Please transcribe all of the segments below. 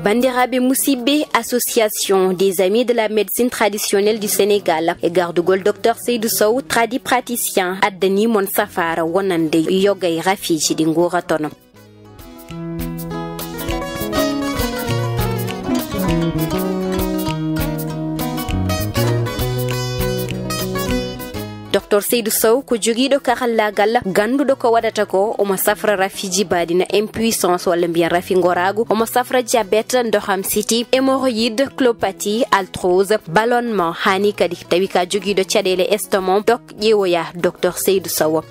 Bandirabe Moussibé, association des amis de la médecine traditionnelle du Sénégal, et garde-gol Dr Seydou Sow, tradi praticien, Adani Mon Safara, Wonande, Yoga et Rafiji d'Ingora Tono. Dr Seydou Sow ko jogiiɗo karallagal ganduɗo ko waɗata ko omo safra rafiji badina impuissance walla mbiyan rafi goragu omo safra diabète ndoham siti hémorroïde clopathie arthrose ballonnement hani kadi tawi ka jogiiɗo caɗele estomac dok ƴeewoya Dr Seydou Sow.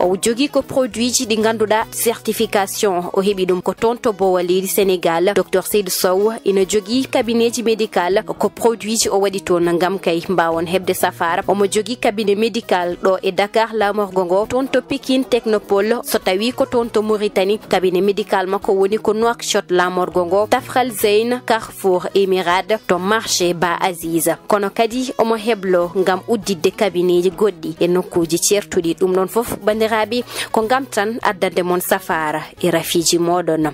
O jogi ko produit ji di ganduda certification o hebi dum ko tonto bo wali Sénégal. Dr Seydou Sow ina jogi cabinet ji médical ko produit ji o wadi to ngam kay mbawon hebde safara o mo jogi cabinet médical do e Dakar la morgongo tonto Pikine Technopole so tawi ko tonto Mauritanie cabinet médical mako woni ko Nouakchott la morgongo Tafral Zeyn Carrefour Emirade to marché Ba Aziz kono kadi o mo heblo ngam uddide cabinet ji goddi e nokkuji certudi dum non fof bandiraɓe ko ngam tan addande mon safara e rafiji moɗon.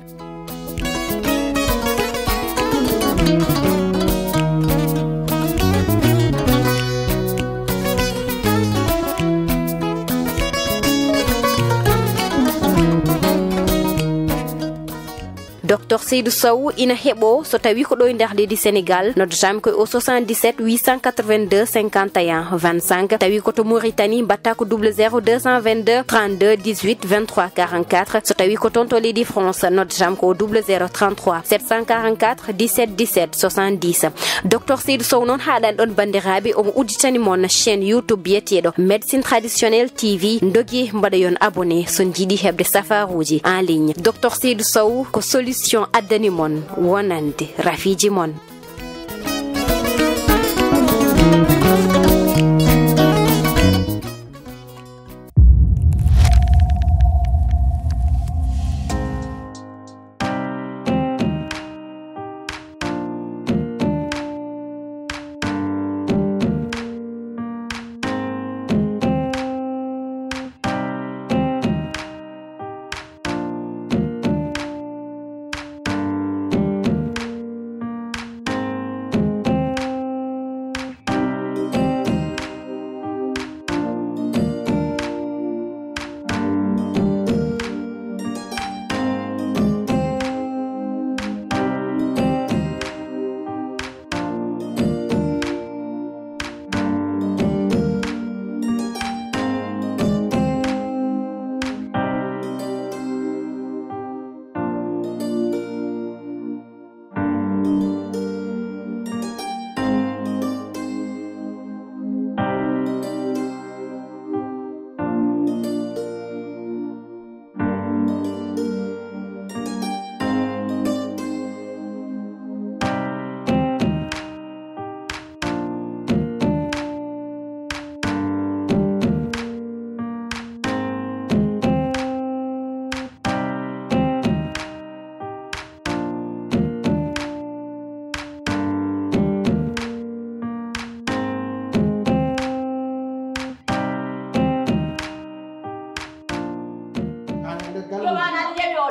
Dr Seydou Sow ina hebo so tawi ko do nder leydi Sénégal noddotami koy au 77 882 51 25 tawi ko to Mauritanie batta ko 00222 32 18 23 44 so tawi ko ton to leydi France noddotami ko 0033 744 17 17 70 Dr Seydou Sow non haɗan ɗon bandiraɓe omo udditani mon chaîne YouTube biyeteɗo médecine traditionnelle TV ndogi mbaɗa yon abonné so jiiɗi hebde safaruji en ligne. Dr Seydou Sow ko solution addani mon wonande rafiji mon.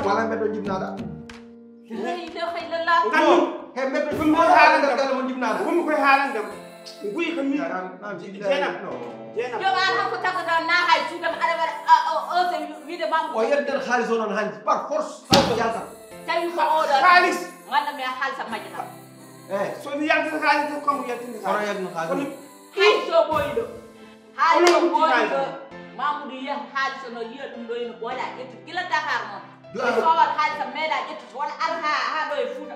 Malam bedo jibnada. Hey, no khayla. Kanu, he bedo fum ko haalande dal mo jibnada. Fum ko haalande. Nguy ko mi. Jena. Yo an ha ko takada na hay sudam ada o se wide bam. O yeddel khalis onon hanji par force ko yalta. Tay ko o da. Khalis. Wala mi khalis majina. So ni yalta khalis ko kam yalta. Ora yagno khalis. Hay so boydo. Hay boydo. Mamoudou ya khalis no yiya dum do eno bola etti kila Dakar mon. So wal khalis meda etti wala ha do e fuuta.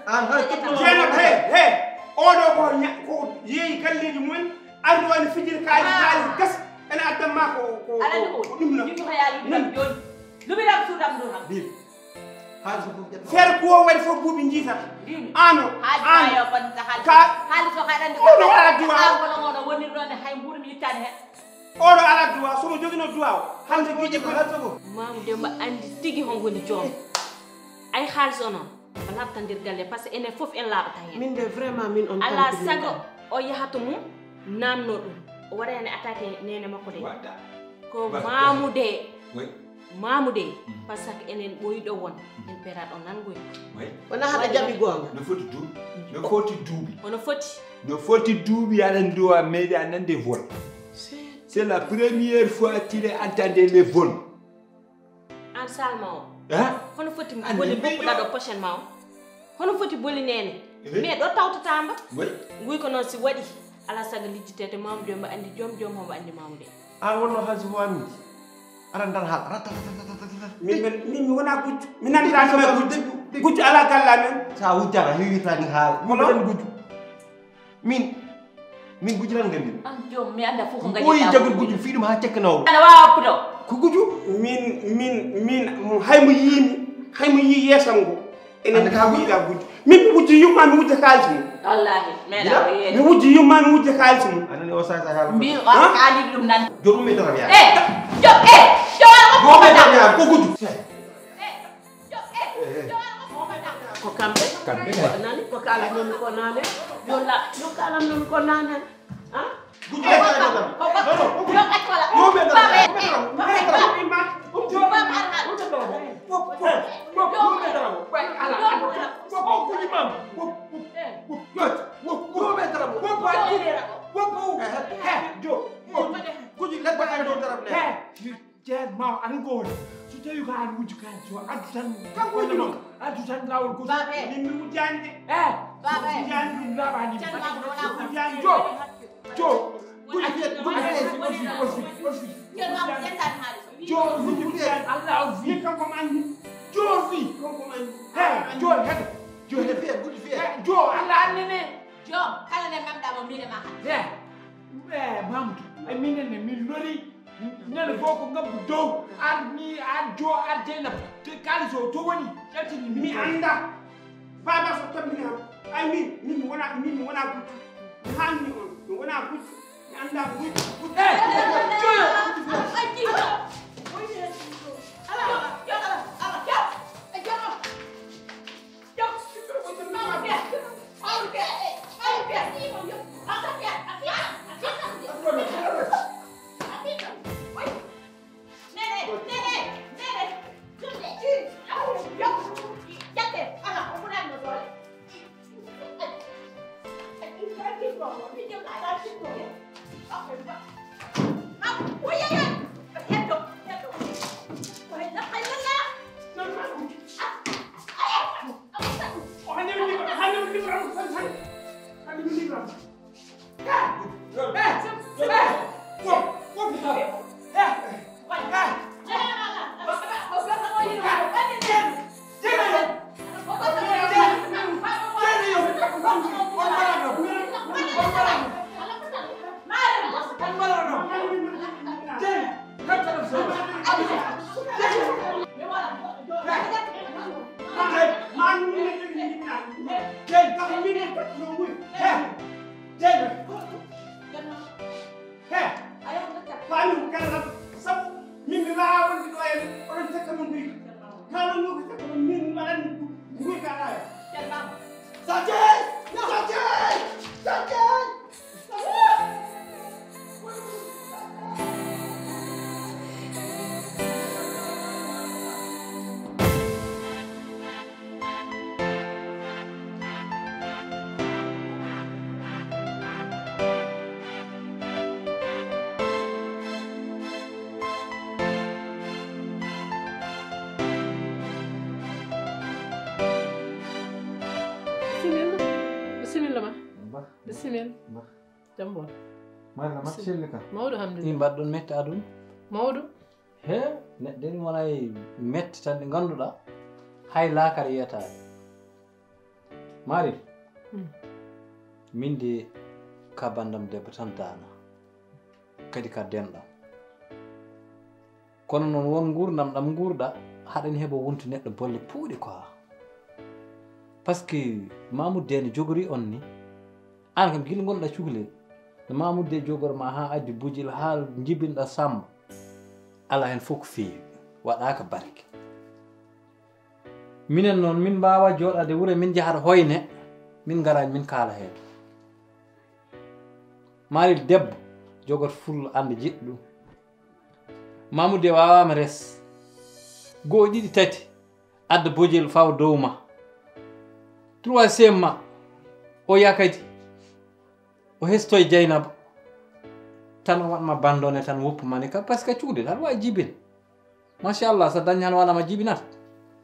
Hey, odo ko yeyi kalleji mumen ando woni fijir kaalis gas ene addama ko dum na. Ni ko yaali dum joni. Lumi dam suudam do ham. Bil. Khalis ko jet. Fer ko wadi fo buubi njita. Ano. Ayo ban ta khalis. Khalis ko khadande ko. Odo ala duwa. Ko ngono woni non hay mburu mi yittane he. Odo ala duwa so mo jogino duwa hande ko jikko halto ko. Mamu demba andi tigi hon woni joom. Ay khalis onon. ko labtandir galle par ce que enen fof en laaɓata hen min de vraiment min on ala sago o yahata mum namno ɗum o waɗani attaqué nene makko de ko Mamoude par ce que enen ɓoyiɗo won en peraɗo nangoy wona haɗa jaɓi gonga no foti duuɓi no foti duuɓi aɗan do a meeɗi a nande vol c'est la première fois qu'il entendait les vols an salma o hono foti boli boppuɗa ɗo pochen ma o hono foti boli nene mais ɗo tawtatamba guy ko noon si waɗi ala saga lijjitede Mamoude mbo andi joom homo andi Mamoude an wonno haalsi fo amidi aɗan dan haal min mi wona guccu mi nandiranima guccu ala galla men sa wujjata hiwitani haal miɗen gujju min gujju tan gandin an joom mi anda fof ko ɓooyi jagol gujju fi ɗum ha cekkanowo ana wawa wappuɗo ko gujju min haymo yii yeesam ngo enen ka wiiɗa gujju min mi wujji yumma mi wujja kaalisi mum wallahi meeɗa yeede mi wujji yumma mi wujja kaalisi mum anani o sasa haala mbi on kaaliɗi ɗum nan joɗum mi torab yaa ko gujju ko kamɓe nani ko kalam non ko nane yo kalam non ko nane ha tawi ko an wujju kan so addu tan addu tan lawol goto min mi wujjani de wujjani ɗum laaɓani wujjani jo Allah o wi kanko mo andi jo wi kanko mo andi jo heɗo jo heɗo fiya guddi fiya jo Allah annene jo kala ne memɗamo mbine ma Mamadou ay minen ne min lori ñande fof ko ngabbu dow an jo an Dieynaba te kalis o to woni ƴaltini mi anda baba so tabbini ham ay min mi wona guccu mi hanni on mi wona guccu mi anda guccu Bismillah. Jambon. Mala makshel ka. Mawdo hamdulillah. Ɗi mbaɗɗon metti aduna Mawdo. he neɗɗo ni wona e metti tan ɗe ngannduɗa hay laakara yiyataade Mari min de ka bandam debbo tan dana kadi ka denɗam kono noon won gurdam ɗam gurɗa haɗani heɓa wontu neɗɗo bolle puuɗi quoi par ce que Mamoudou Dene jogori on ni an kam gila gonɗa cukalel no Mamoudou De jogorma ha addi bujil ha jibinɗa Samba ala hen fof ko feewi waɗaka barke minen noon min mbawa jooɗade wure min jahata hoyne min garani min kaala heen Maril debbo jogot fullo ande jiɗɗo ɗum Mamoudou wawama res goo ɗiɗi tati adda bojel fawa dow ma troisiéme ma o yakadi o hestoye Dieynaba tan o waɗma bandone tan woppumani ka par ce que cuuɗel aɗa wawi jibin machallah so dañi han waɗama jibinata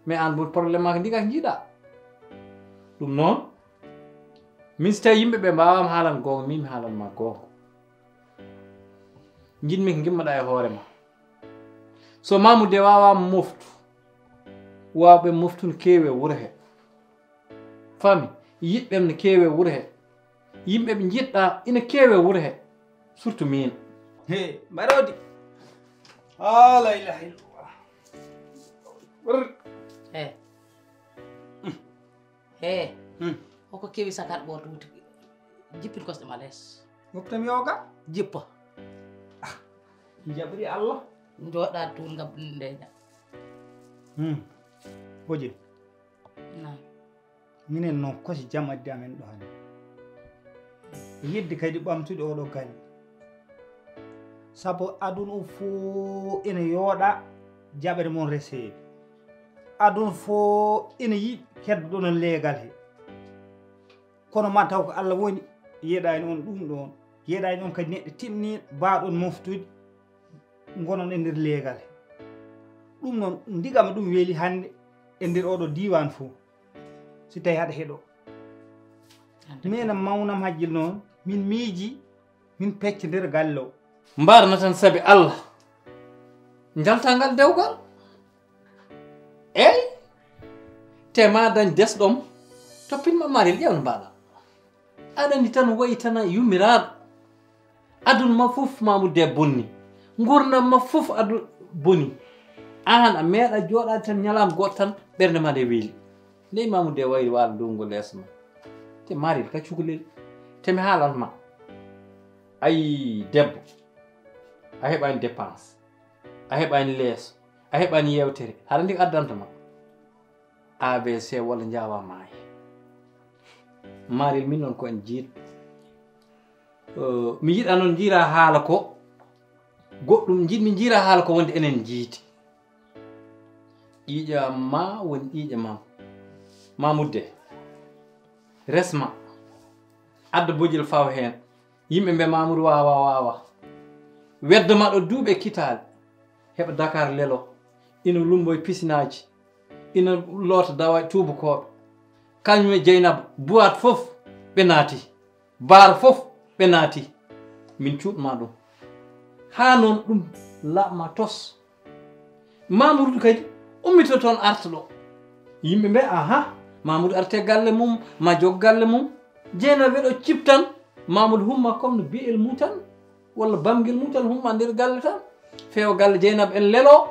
mais an bon probléme ma ko ndiga ko jiiɗa ɗum noon min so tawi yimɓeɓe mbawama haalan gonga min mi haalanma gonga jinmi ko gimmoɗa e hoorema so Mamoudou wawama moftu wawɓe moftu no keewi e wuuro he fami yiɗɓem no keewi e wuuro he yimɓeɓe jiɗɗa ina keewi e wuuro he surtout min he mbarodi la ilaha illallah hoko kewi sakat ɓoto wuti jippin kosɗe ma lees goftami yoga jippa jaɓri Allah jooɗa toon gam ndeja boje minen noon kosi jam addi amen ɗo hande yidde kadi ɓamtude oɗo gani sabu aduna o fo ene yooɗa jaɓere mon reseede aduna fo ene yiɗi keddoɗo no leegal he kono ma taw ko Allah woni yeeɗani on ɗum ɗon yeeɗani on kadi neɗɗo timniɗo baaɗon moftude gonon e nder leegal he ɗum noon ndigama ɗum weeli hande e nder oɗo diwan fo si tawi haɗa heeɗo minen mawnam hajjil noon min miiji min pecca nder galle o mbarna tan saabi Allah jaltangal dewgal eyyi te ma dañ desɗom toppinma Maril ƴewno mbaɗa aɗa andi tan wayi tan yummiraɗo aduna ma fof Mamoudou bonni gurdam ma fof adu boni an a meeɗa jooɗade tan ñalama goto tan ɓerde ma nde weeli nde Mamoudou wayi waala ndungo leeso ma te Maril ka cukalel te mi haalanma ayi debbo a heɓani dépense a heɓani leeso a heɓani yewtere haɗa ndi ko addantama ABC walla jawa maayi Maril min noon ko en jiiɗo mi yiɗa noon jiira haala ko goɗɗum jiɗmi jiira haala ko wonde enen jiiti ƴiiƴa ma woni ƴiiƴa mam Mamoudou resma adda bojel fawa hen yimɓe mbe Mamoudou wawa weddoma ɗo duuɓe kitale heɓa Dakar lelo ina lumboye pisinaji ina loota dawa tubakoɓe kañum e Dieynaba boîte fof ɓe naati baar fof ɓe naati min cuuɗma ɗum ha noon ɗum laɓma tos Mamoudou kadi ummito toon arta ɗo yimɓe mbe aha Mamoudou arte galle mum ma jog galle mum Dieynaba weɗo ciptan Mamoudou humma comme no biyel mum tan walla bamguel mum tan humma nder galle tan feewa galle Dieynaba en lelo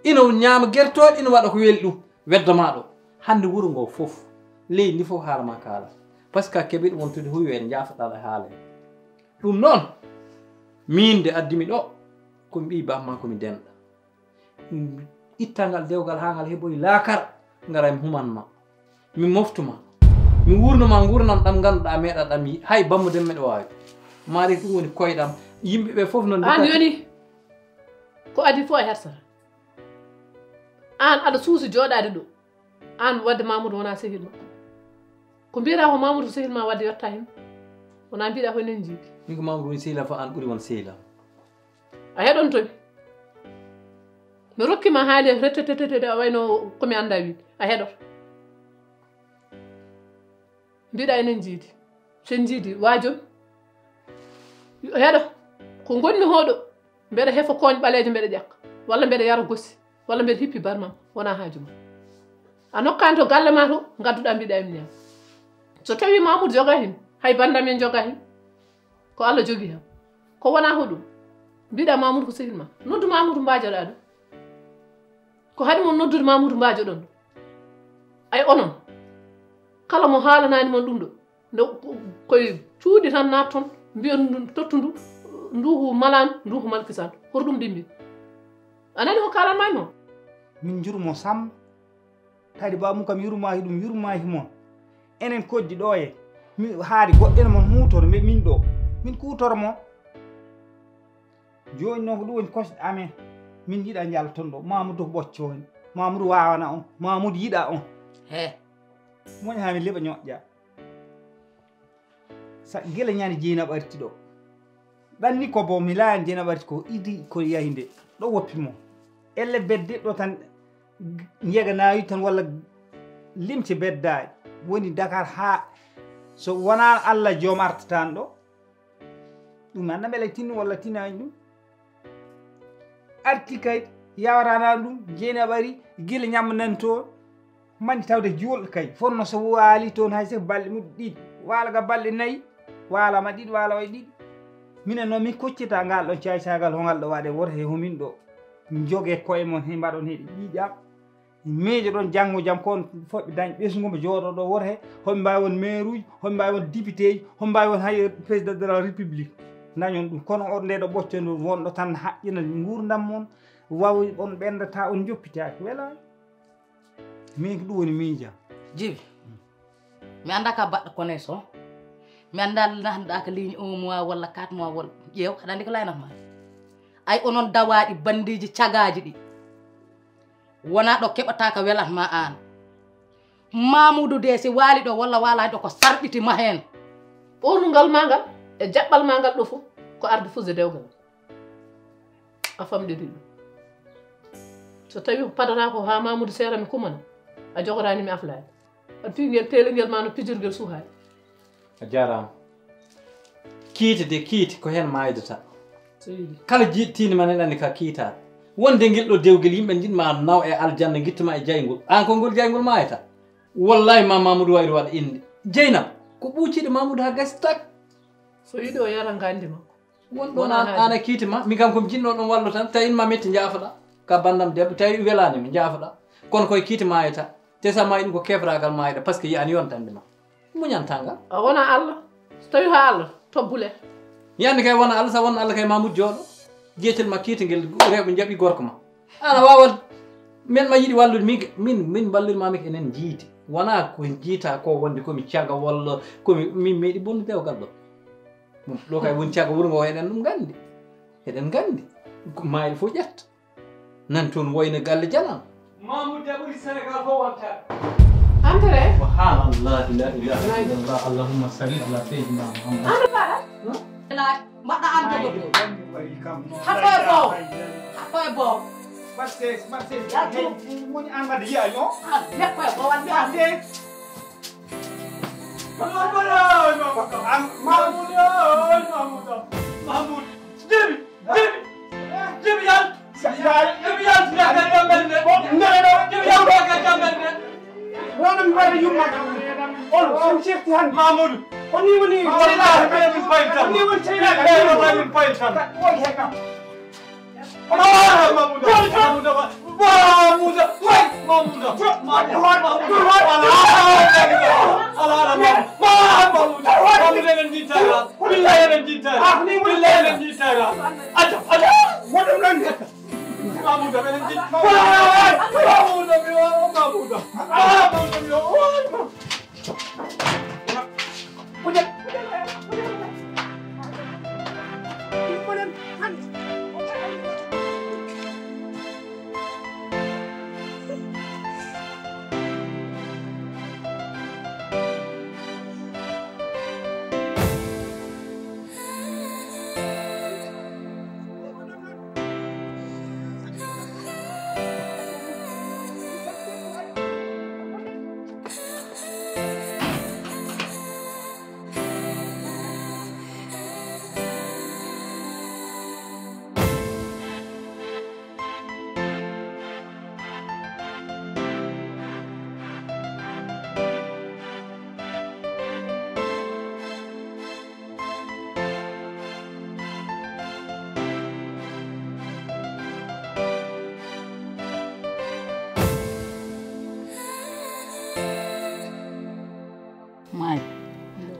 ina ñaama guertoɗe ina waɗa ko weeli ɗum weddoma ɗo hande wuuro ngo fof leydi ndi fof haalama kaala par ce que a keeɓi ɗum wontude huyo en jaafoɗaɗa haala en ɗum noon min de addimi ɗo komi ɓi bamma komi denɗa ittangal dewgal ha ngal heeɓoyi laakar ngara mi humanma mi moftuma mi wurnoma gurnam ɗam ganduɗa meeɗa ɗam hay bammude meɗo wawi Maril ɗum woni koyɗam yimɓeɓe foof noon an yoni ko adi fof e hersata an aɗa suusi jooɗade ɗo an wadde Mamoudou wona sehil ma ko mbiyata ko Mamoudou sehil ma wadde yotta hen wona mbiɗa ko enen jiiɗi min ko Mamoudou woni sehilam fof an ɓuuri won sehilam a heɗon tomi mi rokkima haali rettetete a wayno komi anda wiide a heɗot mbiɗa enen jiidi sen jiidi waajomi heɗo ko gonmi hoɗo mbeɗa hefa koñ ɓaleejo mbeɗa ƴakka walla mbeɗa yara gossi walla mbeɗa hippi barmam wona haaju ma a nokkani to galle ma to gadduɗa mbiɗa emi ñaama so tawi Mamoudou joga hen hay bandam en joga hen ko Allah jogui ham ko wona hoɗum mbiɗa Mamoudou ko sehil ma noddu Mamoudou mbajoɗa ɗum ko haɗi mon noddude Mamoudou mbajoɗon ɗo ay onon kala mo haalanani mon ɗum ɗo nde koye cuuɗi tan nat toon mbiyon tottu ndu nduhu malani nduhu malkisanto hoto ɗum dimbi anani ko kalanmami o min jurmo Samba kadi bamum kam yurmaki ɗum yurmaki moon enen koddi ɗo e haari goɗɗen mon hutoro min ɗo min kutoro mo joni noon ko ɗum woni kosɗe amen min yiiɗa jalla toon ɗo Mamoudou ko ɓocconi Mamoudou wawana on Mamoudou yiiɗa on he moñi ha min liɓa ñoƴƴa sa guila ñande Dieynaba arti ɗo ɗanni ko bo mi laayani Dieynaba arti ko idi ko yahi nde ɗo woppimo elle bedde ɗo tan jeganayi tan walla limce beddaji woni Dakar ha so wona Allah joom artatan ɗo ɗum anda beele tinni walla tinani ɗum arti kay yawrana ɗum Dieynaba ari guila ñamnan toon mandi tawde julɗo kay fonno so waali toon hay seko balɗe mum ɗiɗi waala ga balɗe nayyi waalama ɗiɗi waala way ɗiɗi minen noon min koccita ngal ɗon caysagal hongal ɗo waɗe woto he homin ɗo jogue koye mon he mbaɗon heɗe ƴiiƴam miijo ɗon janggo jaam kon foɓɓe dañ ɓesgumo jooɗo ɗo woto he hoɓe mbawi won maire uji hoɓe mbawi won député ji hoɓe mbawi won hay président de la république dañon ɗum kono on nde ɗo ɓoccode wonɗo tan haƴƴina gurdam mon wawi on ɓendata on joppitaki welani min ko ɗum woni miijam Djiby mi anda ka baɗɗo connexion mi anda nahnoɗa ko ligne 1 mois walla 4 mois walla ƴeew aɗa andi ko laynatma ay onon dawaɗi bandiji cagaji ɗi wona ɗo keɓata ko welatma an Mamoudou de si waali ɗo walla walani ɗo ko sarɓitima hen ɓornugal ma ngal e jaɓɓal ma ngal ɗo fof ko arde fusde dewgal a famɗiri ɗum so tawi ko padata ko ha Mamoudou serami kumana a jogoranimi aflaade aɗa fi ngel pelengel ma no pijirgel suuhaade a jarama kiite de kiite ko hen maydata so yiɗi kala jiɗtini ma neɗanni ka kiitaɗo wonde guel ɗo dewguel yimɓe jiɗma naw e aljanna guittuma e jaygol an ko ngol jaygol mayata wallahi ma Mamoudou wayri waɗa inde Dieynaba ko ɓuuciɗo Mamoudou ha gasi tak so yiɗi o yara gandi makko wonɗon an a kiitima min kam komi jinno ɗon wallo tan tawi ma metti jaafoɗa ka bandam debbo tawi welanimi jaafoɗa kono koye kiite mayata te sa mayi ɗum ko kefragal mayɗa par ce que yiyani yontande ma muñantangal a wona Allah so tawi ha Allah tobbule yande kay wona Allah sa wona Allah kay Mamoudou jooɗo jeetel ma kiite ngel rewɓe jaaɓi gorko ma ana wawa men ma yiiɗi wallude min ballirmami ko enen jiiti wona ko jiita ko wonde komi caga walla komi min meeɗi bonde dewgal ɗo ɗo kay woni caga wuuro ngo eɗen ɗum gandi eɗen gandi mayɗo fof ƴetta nan toon woyno galle jalan Mamoudou de ɓuuri Sénégal fof wonta entré subhanallah la ilaha illallah allahumma salli ala sayyidina muhammad mbaɗɗa an jogo haɗɗo e bow haɗɗo e bow woni an wadde yiyaño nekko e bow andi an Mamoudou Djiby yal Djiby yal ndaka jambel de Djiby yal ndaka jambel de wona mi waɗa yummaka on on certi han Mamoudou oni woni min paytan oni woni tawi min paytan oy hekam Mamoudou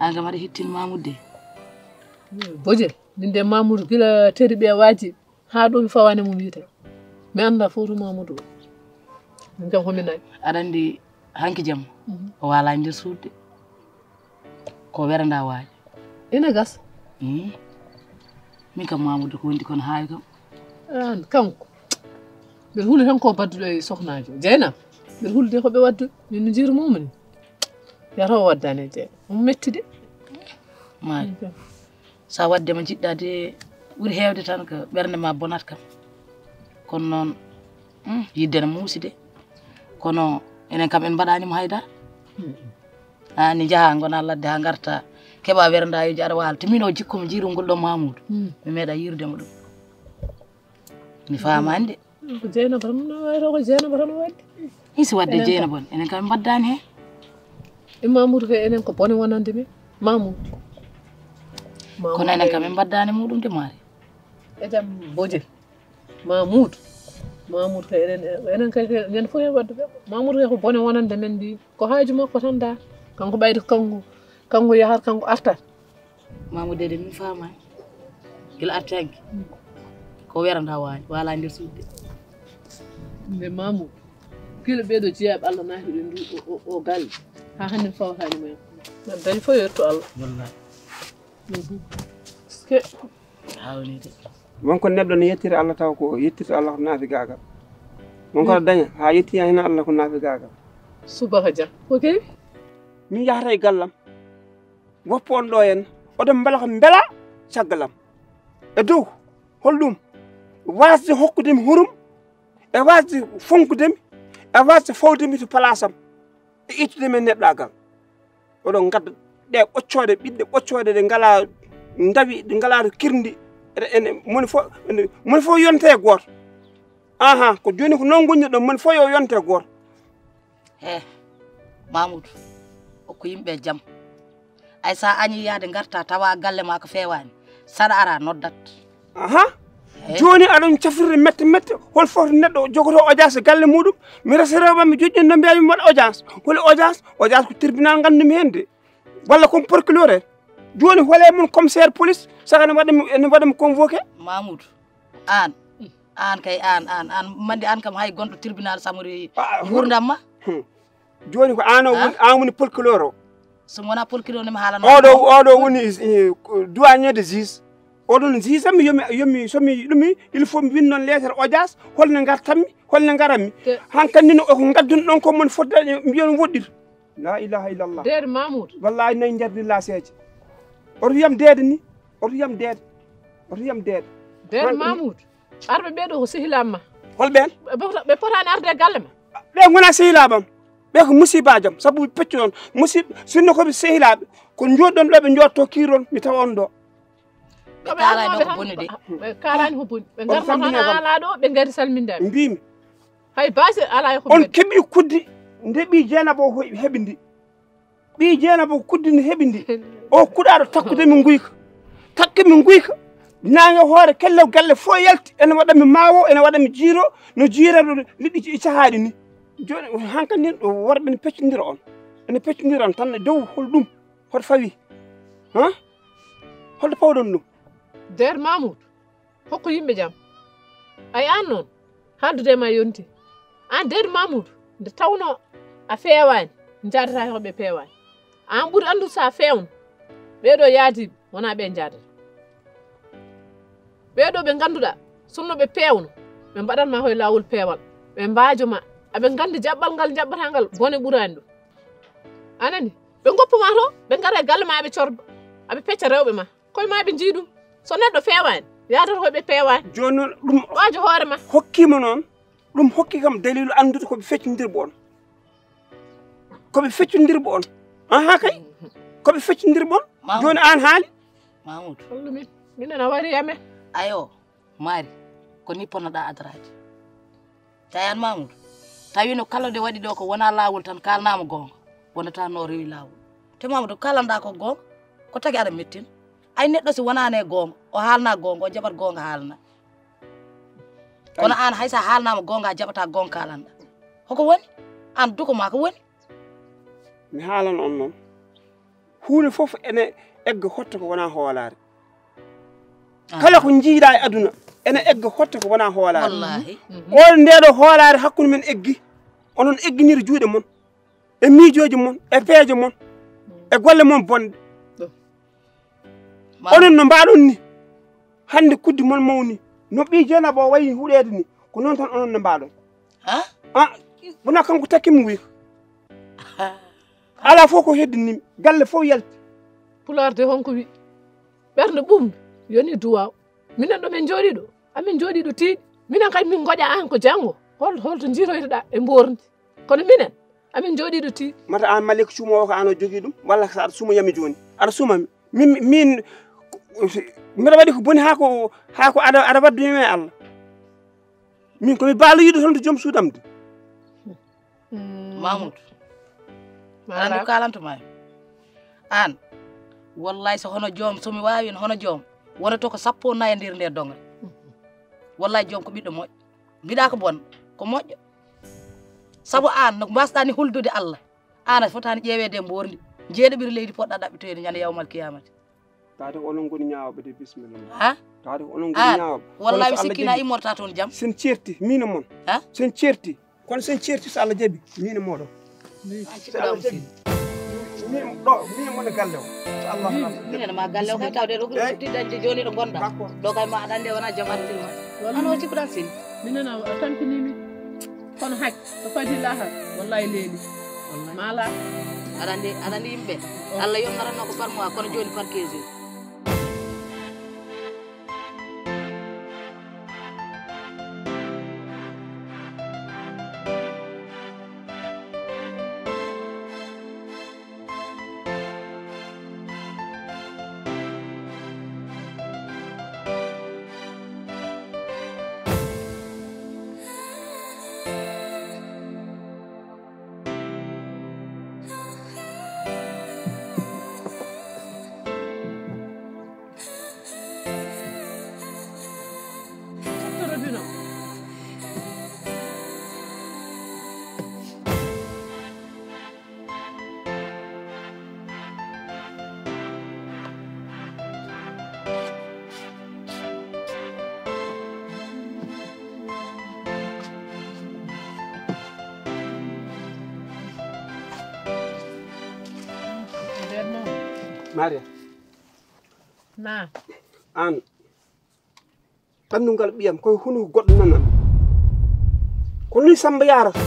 anga mari hittin Mamoudou de bojel min de Mamoudou gila teri ɓe waji ha ɗo mi fawane mum wiite mi anda foto Mamoudou min kam komi nayi aɗa andi hanki jam o wala nder suude ko weranda waaji ina gas min kam Mamadou ko wondi kono haawi kam an kanko ɓe huli tan ko badduɗo e sohnajo Dieynaba ɓe hulde ko ɓe waddu min no jiiru mumni yata o waddani Dieynaba omo metti de maayi sa wadde mo jiɗɗa de ɓuuri heewde tan ko ɓernde ma bonat kam kono noon yidde ne muusi de kono enen kam en mbaɗanimo haydara ni jaha gona ladde ha garta keɓa werendayoji aɗa waala te min o jikkomo jiirungol ɗo Mamoudou mi meeɗa yirdemo ɗum mi famani de ko Dieynaba tan wayto ko Dieynaba tan wadde isi wadde Dieynaba on enen kam en mbaddani hen e Mamoudou kay enen ko bone wonande min Mamoudou kono enen kam en mbaddani muɗum de maari e jam bojel Mamoudou kay enen kay ñande fof hen wadde ɓe Mamoudou kay ko bone wonande men mbi ko haaju makko tan da kanko ɓayde kanko yahat kanko artat Mamoudou dede min famani gila artanki ko weranda waaji wala nder suude mais Mamoudou kilo ɓeeɗo jeeyaɓe Allah naati ɓe ndu o galle ha hannde fawtani men dañi fof yetto Allah wallahi que hawni de wonko neɗɗo ne yettira Allah taw ko yettirta Allah ko naafi gagal wonko aɗa daña ha yetti hen Allah ko naafi gagal subaka jam ko kewi min yahata e gallam woppo on ɗo henna oɗon mbela ko beela caggalam e dow holɗum wasde hokkudemi hurum e wasde fonkudemi e wasde fawdemi to place am e ittudemi e neɗɗagal oɗon gadda ɗe ɓoccode ɓiɗɗe ɓoccode ɗe ngala ndawi ɗe ngala to kirdi ene moni fof yonte e goto ko joni ko noon gonɗi ɗon moni fof yo yonte e goto Mamoudou ko yimɓe jaam ay sa añi yaade garta tawa galle ma ko fewani saɗa ara noddat joni aɗon cafrirde mette mette hol foto neɗɗo jogoto audience galle muɗum mi resirema mi joƴƴi no mbiyami mi waɗa audience holi audience ko tribunal gandumi hen de walla comme procureur joni hole mon commissaire police saka ne waɗami convoqué Mamoudou an kay an mandi an kam hay gonɗo tribunal samori gurdam ma joni ko an woni procureur o so wona procureur ne mi haalano oɗo woni douanier de juge oɗon juge am yomi somi ɗumi il faut mi winnon lettre audience holne gartanmi holne garanmi hankkandi no ko gaddun ɗon ko mon fotdaɗe mbiyon woɗɗir la ilaha illallah deede Mamoudou wallahi nayi jardi laseje oto wiyam deede ni oto wiyam deede deede Mamoudou arɓe ɓeeɗo ko sehilamma holɓen ɓe potani arde e galle ma ɓe gona sehilaɓam ɓe ko musibajam saabu peccu noon sinno koɓe sehilaɓe ko joɗɗon ɗo ɓe jotto kiirol mi tawa on ɗo ɓe kalani ko bonni de ɓe kalani ko bonni ɓe garno tan ala ɗo ɓe gari salmindami mbimi hay basi ala e ko on keeɓi kuddi nde ɓi Dieynaba o heeɓi ndi ɓi Dieynaba o kuddi ndi heeɓi ndi o kuɗaɗo takkudemi guyka nange hoore kelle galle fo yalti ene waɗami mawo ene waɗami jiiro no jiirano liɗɗi cahaɗi ni joni hankkandi worɓe ene peccodira on tan e dow holɗum hoto fawi holto pawɗon ɗum deede Mamoudou hokko yimɓe jaam ay an noon haldude ma yonti an deede Mamoudou nde tawno a fewani jadata hoɓe pewani an ɓuuri andude sa fewno ɓeɗo yaadiɓe wona ɓe jadata ɓeɗo ɓe ganduɗa sonno ɓe pewno ɓe mbaɗatma koye lawol pewal ɓe mbajoma aɓe gandi jaɓɓal ngal jaɓɓata ngal bone ɓurani ɗum anani ɓe goppuma to ɓe gara e galle ma ɓe corba aɓe pecca rewɓe ma koye ma ɓe jiiɗum so neɗɗo fewani yadata koye ɓe pewani joni noon ɗum ɓaajo hoore ma hokkima noon ɗum hokki kam dalilu andude koɓe feccodirɓe on kay koɓe feccodirɓe on joni an haali Mamoudou hollumin minen a wari yamen ayo maari ko ni ponnoɗa adaraji tayan Mamoudou tawi no kala nde waɗi ɗo ko wona lawol tan kalnama gonga wonata no rewi lawol te Mamoudou kalanɗa ko gonga ko tagui aɗa mettin ay neɗɗo si wonane gonga o haalna gonga o jaɓat gonga haalna kono an haysa haalnama gonga a jaɓata gonga kalanɗa hoko woni an duko ma ko woni mi haalan on noon hunde foof ene egga hotta ko wona hoolare kala ko jiiɗa e aduna ene egga hotta ko wona hoolare wallahi on ndeɗo hoolare hakkude men eggi onon egginiri juuɗe mon e miijoji mon e peeje mon e golle mon bonde onon no mbaɗon ni hande kuddi mon mawni no ɓi Jeynaba o wayi huɗede ni ko noon tan onon no mbaɗon wona kanko takkimo wi ala fof ko heddinimi galle fof yalti Pulaar de honko wi ɓerde ɓumdu yoni duwaw minen ɗo min jooɗi ɗo amin jooɗi ɗo tiiɗi minen kadi min goƴa an ko janggo holto jiroytoɗa e mbordi kono minen amin jooɗi ɗo tiiɗi mata an Malick suumowo ko an o jogui ɗum walla so aɗa suumoyami joni aɗa suumami min mbiɗa waɗi ko boni ha ko aɗa wadduyimi e Allah min komi baaloyiɗo toon to joom suudam de Mamoudou andi kalantuma an wallahi so hono joom somi wawi hono joom wonato ko sappo nayi nder nde dongre wallahi joom ko ɓiɗɗo moƴƴo mbiɗa ko bon ko moƴƴo saabu an no mbasɗani huldude Allah an a fotani ƴeewede e mbordi jeeɗoɓiri leydi poɗɗa ɗaɓɓitoyde ñande yawmal kiyamati tawde ko onon goni ñawoɓe de bisimilla ha tawde ko onon goni ñawoɓe wallahi mi sikkina immorta toon jaam sen certi min e mon sen certi kono sen certi so Allah jaaɓi min e moɗon ɗo min e mon e galle o so Allah minen ma galle o kay tawde ɗo tiddañde joni ɗo gonɗa ɗo kay ma aɗa andi wona jaam artirma ano cikkuɗan sini minen a tampinimi kono haj so fadi lahar wallahi leeli mala aɗa andi yimɓe Allah yonnaranno ko par mois kono joni par 15 jours Maria na an ɓanndugal ɓiyam koye huno ko goɗɗo nanami ko ni Samba yarata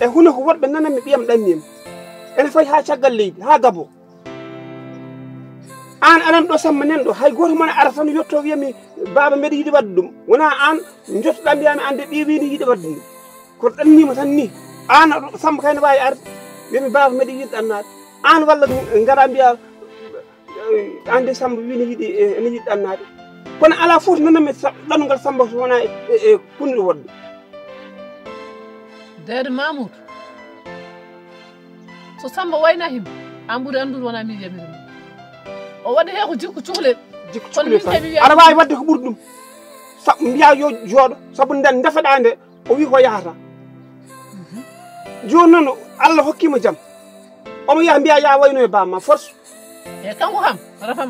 e huno ko woɗɓe nanami ɓiyam ɗannima ene fayi ha caggal leydi ha Gabon an aɗan ɗo Samba nen ɗo hay goto mone ara tan yetto wiyami baba mbeɗa yiiɗi wadde ɗum wona an jottoɗa mbiyami ande ɓiwini yiiɗi wadde ɗum ko ɗannima tan ni an Samba kayne wawi arde wiyami baba mbeɗa yiiɗi ɗannade an walla gara mbiya ande Samba wini yiiɗi ene yiiɗi ɗannade kono ala fof nanami ɗanngal Samba wona e kunde wodde dede Mamoudou so Samba wayna him an ɓuuri andude wona mi yamirima o waɗi he ko jikku cuhlel aɗa wawi wadde ko ɓuuri ɗum mbiya yo jooɗo saabu nden defeɗa nde o wi ko yahata joni noon Allah hokkima jaam omo yaha mbiya ya wayno e bamma force e kanko kam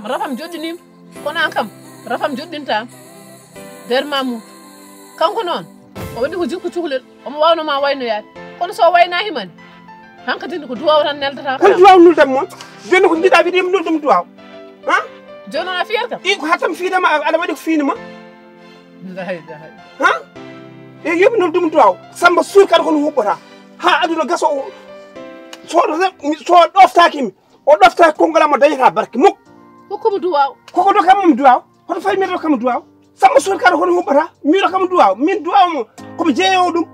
rafam joɗɗinima kono an kam rafam joɗɗintama nder Mamoudou kanko noon o waɗi ko jikku cuhlel omo wawnoma waynoyade kono so wayna himani hankkadinde ko duwaw tan neldata kono duwaw nuldan moon joni ko jiiɗa wiɗima nul ɗum duwaw joni noon a fiyata kam i ko hattam fiidama aɗa waɗi ko fiinima e yoɓi nul ɗum duwaw Samba suur kadi kono huɓɓata ha aduna gaso so ɗoftakimi o ɗoftaki konngol am o dañata barke mukko hokkumo duwaw koko dokkamo duwaw hoto fayi mi dokkamo duwaw Samba suur kadi kono huɓɓata mi dokkamo duwaw min duwaw mo komi jeeyowo ɗum